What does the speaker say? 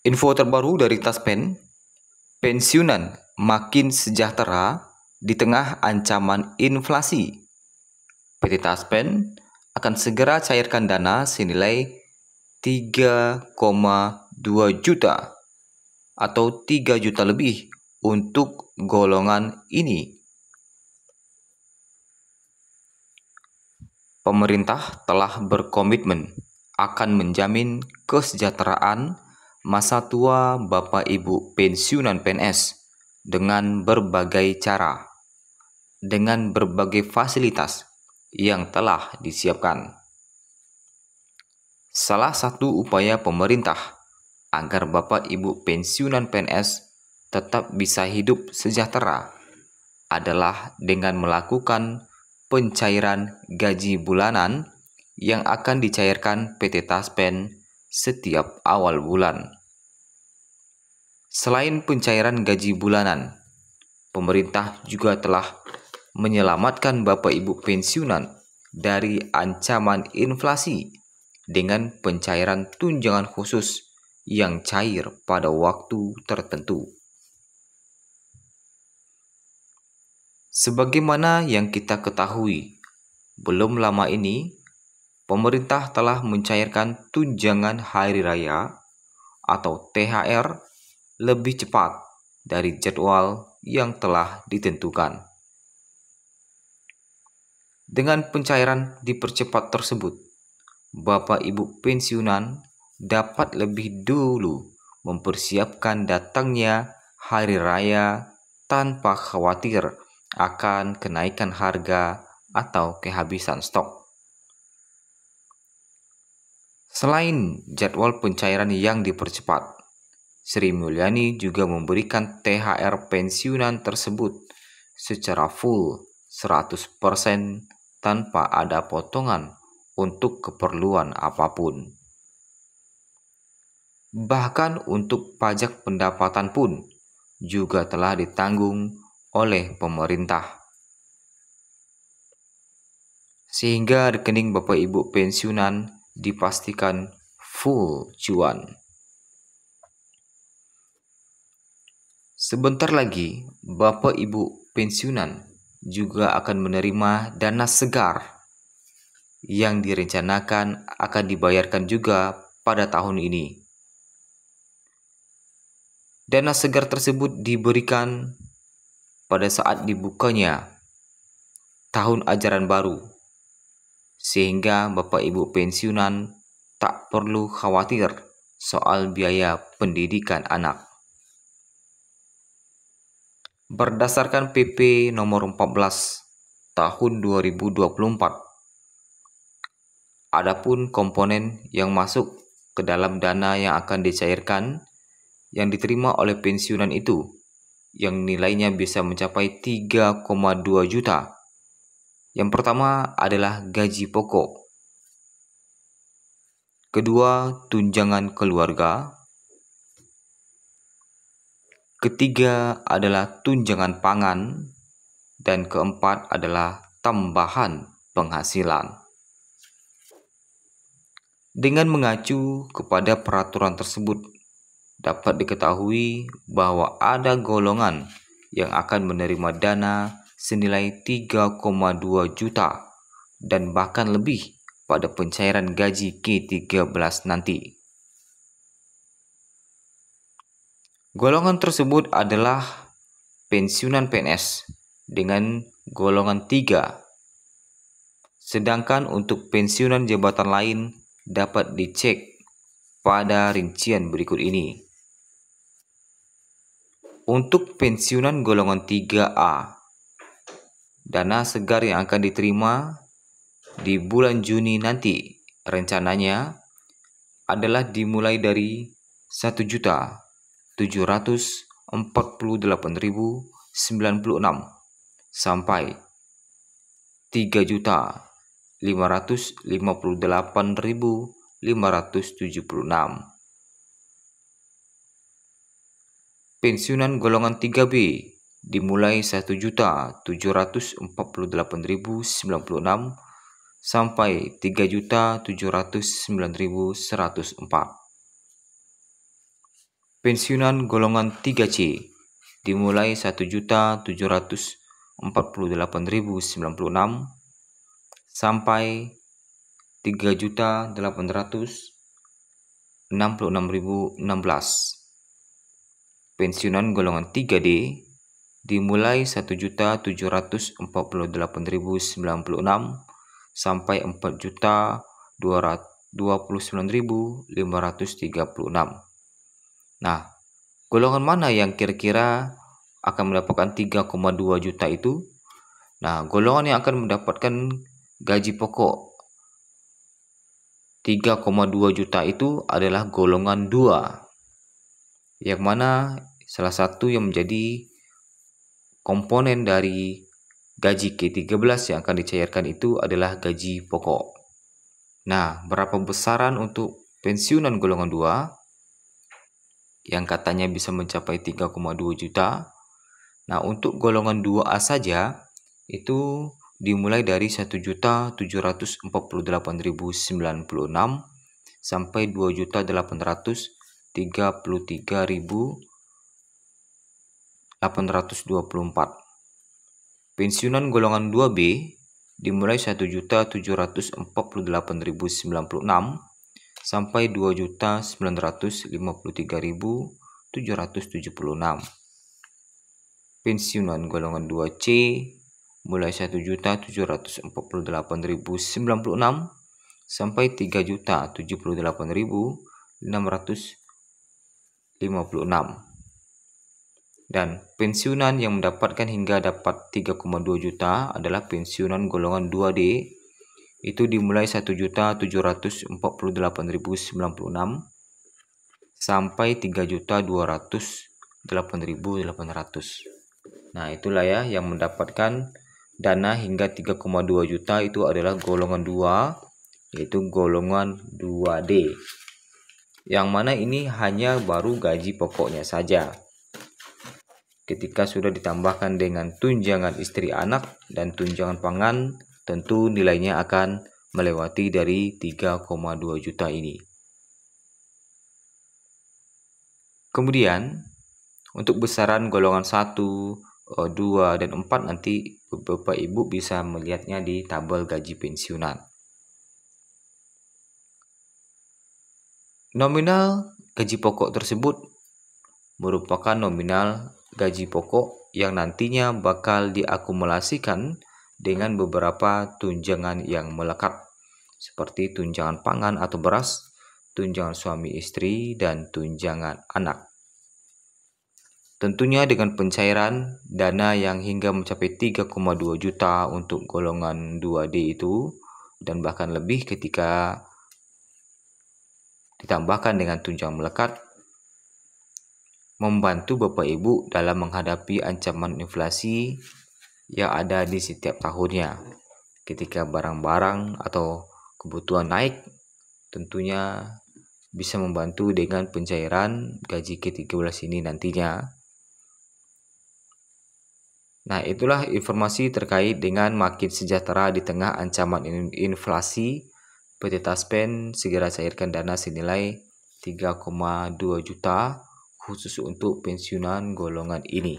Info terbaru dari Taspen, pensiunan makin sejahtera di tengah ancaman inflasi. PT Taspen akan segera cairkan dana senilai 3,2 juta atau 3 juta lebih untuk golongan ini. Pemerintah telah berkomitmen akan menjamin kesejahteraan masa tua Bapak Ibu pensiunan PNS dengan berbagai cara, dengan berbagai fasilitas yang telah disiapkan. Salah satu upaya pemerintah agar Bapak Ibu pensiunan PNS tetap bisa hidup sejahtera adalah dengan melakukan pencairan gaji bulanan yang akan dicairkan PT Taspen setiap awal bulan. Selain pencairan gaji bulanan, pemerintah juga telah menyelamatkan Bapak Ibu pensiunan dari ancaman inflasi dengan pencairan tunjangan khusus yang cair pada waktu tertentu. Sebagaimana yang kita ketahui, belum lama ini pemerintah telah mencairkan tunjangan hari raya atau THR lebih cepat dari jadwal yang telah ditentukan. Dengan pencairan dipercepat tersebut, Bapak Ibu pensiunan dapat lebih dulu mempersiapkan datangnya hari raya tanpa khawatir akan kenaikan harga atau kehabisan stok. Selain jadwal pencairan yang dipercepat, Sri Mulyani juga memberikan THR pensiunan tersebut secara full 100% tanpa ada potongan untuk keperluan apapun. Bahkan untuk pajak pendapatan pun juga telah ditanggung oleh pemerintah. Sehingga rekening Bapak Ibu pensiunan dipastikan full cuan. Sebentar lagi, Bapak Ibu pensiunan juga akan menerima dana segar yang direncanakan akan dibayarkan juga pada tahun ini. Dana segar tersebut diberikan pada saat dibukanya tahun ajaran baru, sehingga Bapak Ibu pensiunan tak perlu khawatir soal biaya pendidikan anak. Berdasarkan PP nomor 14 tahun 2024, adapun komponen yang masuk ke dalam dana yang akan dicairkan yang diterima oleh pensiunan itu, yang nilainya bisa mencapai 3,2 juta. Yang pertama adalah gaji pokok. Kedua, tunjangan keluarga. Ketiga adalah tunjangan pangan. Dan keempat adalah tambahan penghasilan. Dengan mengacu kepada peraturan tersebut, dapat diketahui bahwa ada golongan yang akan menerima dana senilai 3,2 juta dan bahkan lebih pada pencairan gaji ke-13 nanti. Golongan tersebut adalah pensiunan PNS dengan golongan 3. Sedangkan untuk pensiunan jabatan lain dapat dicek pada rincian berikut ini. Untuk pensiunan golongan 3A, dana segar yang akan diterima di bulan Juni nanti rencananya adalah dimulai dari 1.748.096 sampai 3.558.576. Pensiunan golongan 3B dimulai 1.748.096 sampai 3.709.104. pensiunan golongan 3C dimulai 1.748.096 sampai 3.866.016. Pensiunan golongan 3D dimulai 1.748.096 sampai 4.229.536. Nah, golongan mana yang kira-kira akan mendapatkan 3,2 juta itu? Nah, golongan yang akan mendapatkan gaji pokok 3,2 juta itu adalah golongan 2. Yang mana salah satu yang menjadi komponen dari gaji ke-13 yang akan dicairkan itu adalah gaji pokok. Nah, berapa besaran untuk pensiunan golongan 2 yang katanya bisa mencapai 3,2 juta? Nah, untuk golongan 2A saja itu dimulai dari 1.748.096 sampai 2.833.824. Pensiunan golongan 2B dimulai 1.748.096 sampai 2.953.776. Pensiunan golongan 2C mulai 1.748.096 sampai 3.078.656. Dan pensiunan yang mendapatkan hingga dapat 3,2 juta adalah pensiunan golongan 2D, itu dimulai 1.748.096 sampai 3.208.800. Nah, itulah ya yang mendapatkan dana hingga 3,2 juta itu adalah golongan 2, yaitu golongan 2D. Yang mana ini hanya baru gaji pokoknya saja. Ketika sudah ditambahkan dengan tunjangan istri anak dan tunjangan pangan, tentu nilainya akan melewati dari 3,2 juta ini. Kemudian, untuk besaran golongan 1, 2, dan 4 nanti Bapak Ibu bisa melihatnya di tabel gaji pensiunan. Nominal gaji pokok tersebut merupakan nominal gaji pokok yang nantinya bakal diakumulasikan dengan beberapa tunjangan yang melekat, seperti tunjangan pangan atau beras, tunjangan suami istri, dan tunjangan anak. Tentunya dengan pencairan dana yang hingga mencapai 3,2 juta untuk golongan 2D itu, dan bahkan lebih ketika ditambahkan dengan tunjangan melekat, membantu Bapak Ibu dalam menghadapi ancaman inflasi yang ada di setiap tahunnya. Ketika barang-barang atau kebutuhan naik, tentunya bisa membantu dengan pencairan gaji ke-13 ini nantinya. Nah, itulah informasi terkait dengan Makin Sejahtera di tengah ancaman inflasi. PT Taspen segera cairkan dana senilai 3,2 juta khusus untuk pensiunan golongan ini.